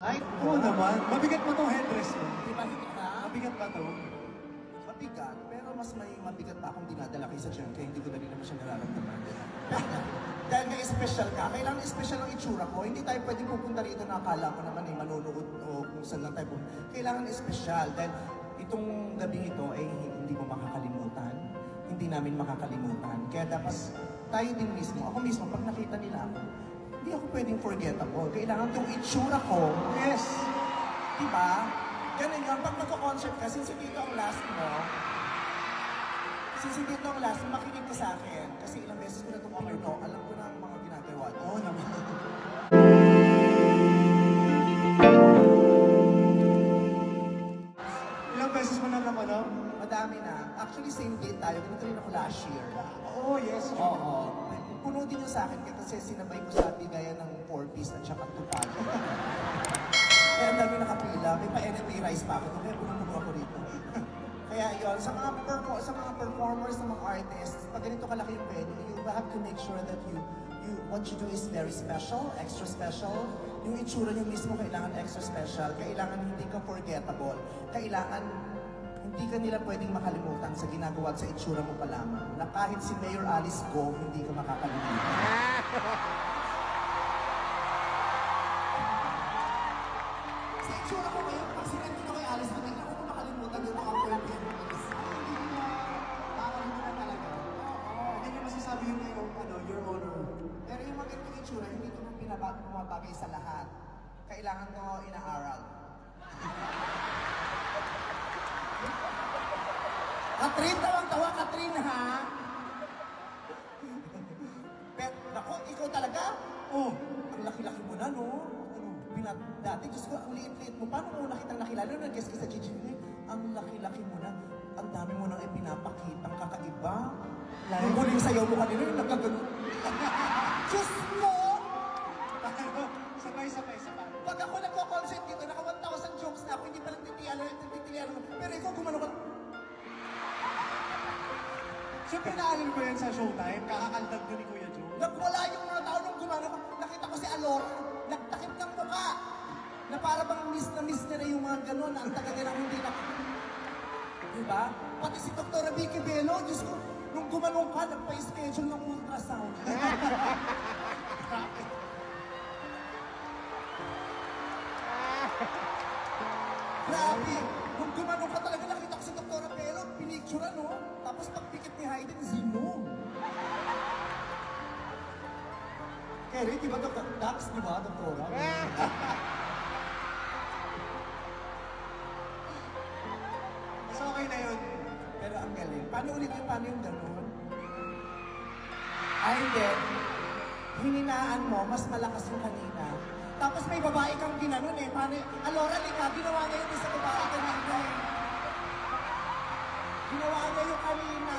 Ay, oo naman. Mabigat mo tong headdress mo. Di ba hindi ka? Mabigat ba to? Mabigat, pero mas may mabigat pa akong dinadala kaysa dyan, kaya hindi ko na rin naman siya nararamdaman. Dahil nga special ka, kailangan special ang itsura ko. Hindi tayo pwedeng pupunta rito na akala ko naman ay manonood o kung saan lang tayo pupunta. Kailangan special dahil itong gabing ito ay hindi mo makakalimutan. Hindi namin makakalimutan. Kaya dapat tayo din mismo, ako mismo, pag nakita nila ako, hindi ako pwedeng forgettable. Kailangan itong itsura ko. Yes. Diba? Ganun yun. Pag magko-concert ka, since dito ang last mo, since dito ang last, makinig ka sa akin. Kasi ilang beses ko na itong no, alam ko na ang mga ginagawa. Oo naman. Ilang beses mo na naman, no? Madami na. Actually, same date tayo. Ganito rin ako last year. Oh, yes. Oo. Puno din yun sa akin kasi sinabay ko sa bigayan ng 4-piece at saka tupad. Kaya ang dami nakapila. May pa-NMA rice pa ako. Kaya puno-puno ako rito. Kaya yun, sa mga performers, sa mga artists, pag ganito kalaki yung venue, you have to make sure that what you do is very special, extra special. Yung itsura nyo mismo kailangan extra special. Kailangan hindi ka forgettable. Kailangan hindi ka nila pwedeng makalimutan sa ginagawa at sa itsura mo pa lamang. Na kahit si Mayor Alice Go, hindi ka makakalimutan. Sa itsura ko ngayon, pag sinantin ko kay Alice Go, hindi ko makalimutan yung mga performance. Parang hindi na talaga. Hindi niyo masasabi yun ngayong, your honor. Pero yung magandang itsura, hindi ko pumabagay sa lahat. Kailangan ko inaaral. Katrin, tawang-tawa, Katrin, ha? Pero, naku, ikaw talaga? Oh, ang laki-laki mo na, no? Dati, Diyos ko, ang liit-liit mo. Paano mo nakitang nakilala? Nag-guess ka sa Gigi. Ang laki-laki mo na. Ang dami mo nang ipinapakitang kakaiba. Yung huling sayaw mo kanina, yung nagkagano. Diyos mo! Sabay. Pag ako nagko-concert dito, naka 1,000 jokes na ako, hindi pa nagtitilian mo. Pero ikaw gumano ka. Siyempre naalala ko yan sa showtime, kakakaldag doon ni Kuya Joe. Nagwala yung mga tao nung gumano ko. Nakita ko si Alora, nagtakip ng mukha. Na para bang miss niya na yung mga gano'n, ang taga nilang hindi na. Diba? Pati si Dr. Vicky Bello, Diyos ko, nung gumanong ka, nagpa-schedule ng ultrasound. Grabe! Nung gumanong ka talaga, nakita ko si Dr. Bello, pinicture no? Tapos pagpikit ni Hayden, zino. Kerry, di ba Dax, di ba, Doktora? Mas okay na yun. Pero ang galing. Paano yung gano'n? Ay, hindi. Hininaan mo, mas malakas yung kanina. Tapos may babae kang ginanon eh. Paano Alora, ka, ginawa niya yung isa babae kanina eh. Ginawa niya yung kanina.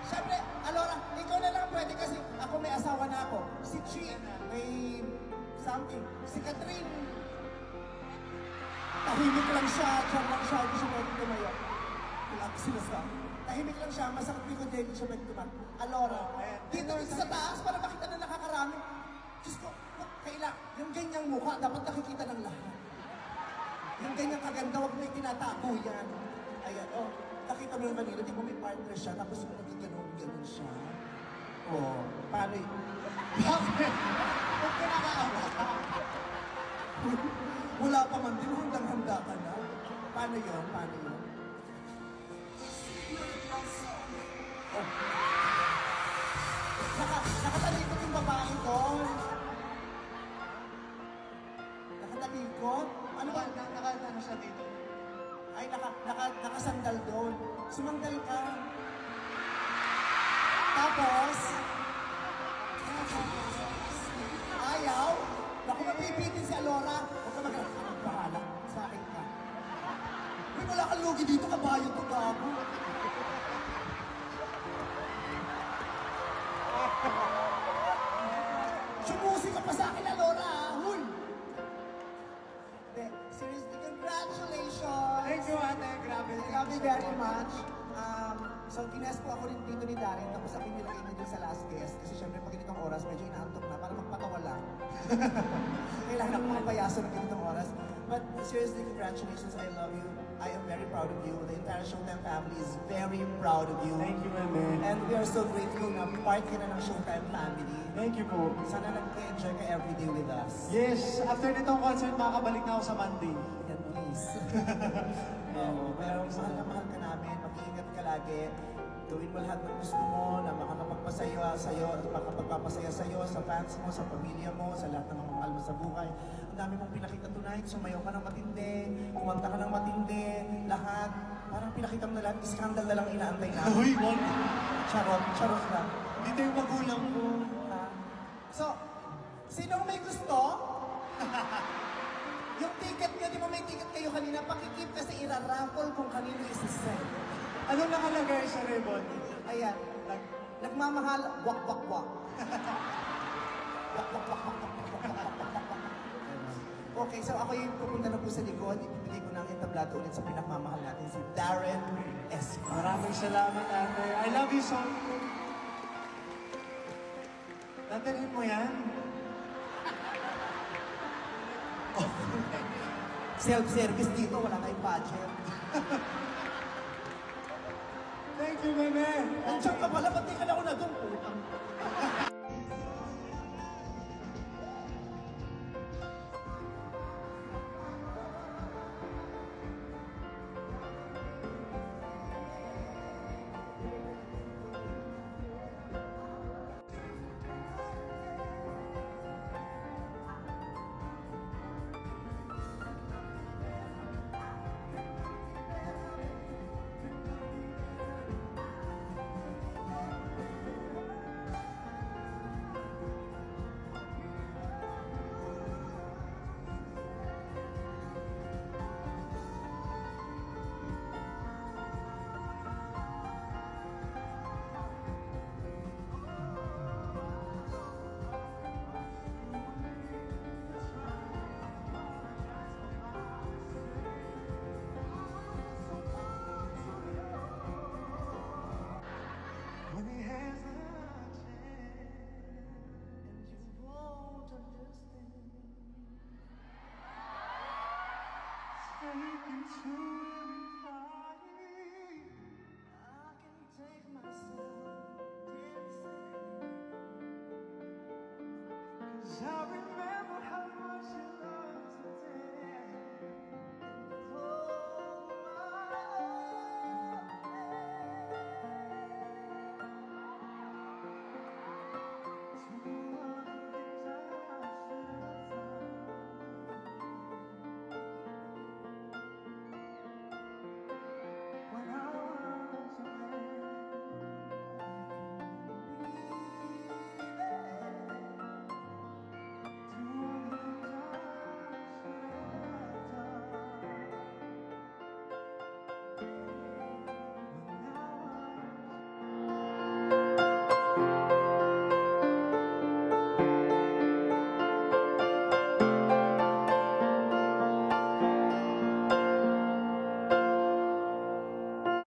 Siyempre, Alora, ikaw na lang pwede kasi ako may asawa na ako. Si Chi, may something. Si Catherine, tahimik lang siya, tiyan lang siya, hindi siya pwede tumayo. Wala ko sinasabi. Tahimik lang siya, masakit ko din, hindi siya pwede tumayo. Alora, dito sa taas para makita na nakakarami. Diyos ko, kailangan, yung ganyang mukha, dapat nakikita ng lahat. Yung ganyang kaganda, huwag may tinatago yan. Ayan, oh, nakita mo yung kanina, di ba may partner siya, tapos nagkaganon siya. Oh, paano yun? Huwag ka nakaawa. Wala pa man din, handang-handa ka na. Paano yun? Oh. Nakatalikot yung babae doon. Nakatalikot? Ano ba? Nakano siya dito? Ay, nakasandal doon. Sumandal ka. Tapos, ayaw. Naku, mapipitin si Alora. Huwag ka magbahala. Sa akin ka. Uy, wala kang lugi dito. Kabayo to, gago. Sumusi ka pa sa akin, Alora. Huy! Seriously, congratulations. Thank you, ate. Grabe. Love you very much. So, kines po ako rin dito ni Darren, tapos ako nilagay niya dun sa last guest. Kasi syempre, pag ganitong oras, medyo inaantok na, para magpatawa lang. Kailangan ng mga payaso ng ganitong oras. But seriously, congratulations, I love you. I am very proud of you. The entire Showtime family is very proud of you. Thank you, Meme. And we are so grateful na part ka na ng Showtime family. Thank you po. Sana nag-enjoy ka everyday with us. Yes, after nitong concert, makakabalik na ako sa Monday. Yan, please. Pero mahal ka namin, mag-iingat ka lagi. Gawin mo lahat ng gusto mo na makakapagpasaya sa'yo at makakapagpapasaya sa'yo, sa fans mo, sa pamilya mo, sa lahat ng mga mahal mo sa buhay. Ang dami mong pinakita tonight, sumayaw ka ng matindi, kumanta ka ng matindi, lahat. Parang pinakita mo na lahat, scandal na lang inaantay namin. Uy, wag. Charot lang. Dito yung magulang ko. So, sinong may gusto? Yung ticket nyo, di ba may ticket kayo kanina? Pakikip kasi ira-raffle kung kanino isi-send. Anong nakalagay sa ribbon? Ayan, nagmamahal, wak, wak, wak. Wak, wak, wak, wak, wak, wak, wak, wak, wak, wak. Okay, so ako yung pupunta na po sa likod. Ibibigay ko na ang entablado ulit sa pinakmamahal natin, si Darren Espa. Maraming salamat, ate. I love you so much. Dadalhin mo yan? Self-service dito, wala tayong budget. Thank you, Meme. Nandiyan ka pala, ba't di ka na ako na doon?